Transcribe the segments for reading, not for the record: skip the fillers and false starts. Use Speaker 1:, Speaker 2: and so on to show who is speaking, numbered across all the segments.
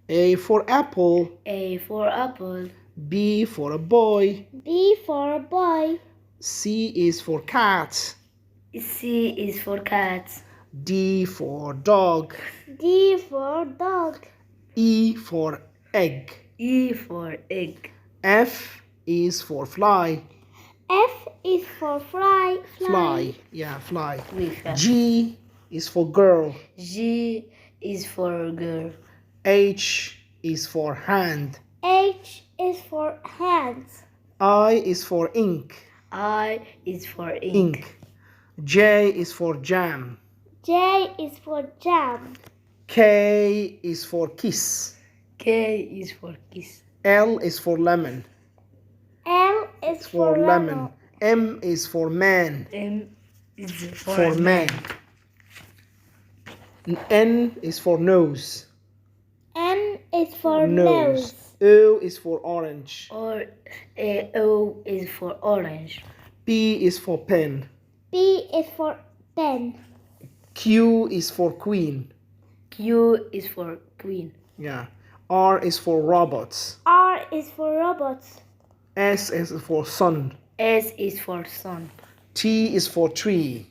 Speaker 1: A for apple.
Speaker 2: A for apple.
Speaker 1: B for a boy.
Speaker 3: B for a boy.
Speaker 1: C is for cat.
Speaker 2: C is for cat.
Speaker 1: D for dog.
Speaker 3: D for dog.
Speaker 1: E for egg.
Speaker 2: E for egg.
Speaker 1: F is for fly.
Speaker 3: F is for fly.
Speaker 1: Fly. Yeah, fly.
Speaker 2: With
Speaker 1: G is for girl.
Speaker 2: G is for girl.
Speaker 1: H is for hand.
Speaker 3: H is for hands.
Speaker 1: I is for ink.
Speaker 2: I is for ink.
Speaker 1: Ink. J is for jam.
Speaker 3: J is for jam.
Speaker 1: K is for kiss.
Speaker 2: K is for kiss.
Speaker 1: L is for lemon.
Speaker 3: L is
Speaker 1: For
Speaker 3: for
Speaker 1: lemon. M is for man.
Speaker 2: M is
Speaker 1: For man. N is for nose.
Speaker 3: N is for nose.
Speaker 1: O is for orange.
Speaker 2: Or O is for orange.
Speaker 1: P is for pen.
Speaker 3: P is for pen.
Speaker 1: Q is for queen.
Speaker 2: Q is for queen.
Speaker 1: Yeah. R is for robots.
Speaker 3: R is for robots.
Speaker 1: S is for sun.
Speaker 2: S is for sun.
Speaker 1: T is for tree.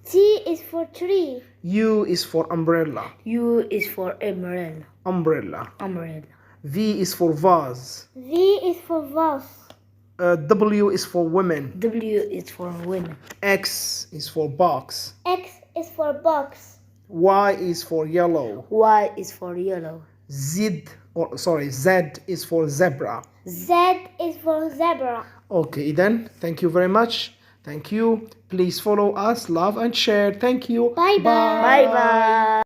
Speaker 3: T is for tree.
Speaker 1: U is for umbrella.
Speaker 2: U is for umbrella.
Speaker 1: Umbrella.
Speaker 2: Umbrella.
Speaker 1: V is for vase.
Speaker 3: V is for vase.
Speaker 1: W is for women.
Speaker 2: W is for women.
Speaker 1: X is for box.
Speaker 3: X is for box.
Speaker 1: Y is for yellow.
Speaker 2: Y is for yellow.
Speaker 1: Z is for zebra.
Speaker 3: Z is for zebra.
Speaker 1: Okay, then. Thank you very much. Thank you. Please follow us, love and share. Thank you.
Speaker 3: Bye bye.
Speaker 2: Bye bye.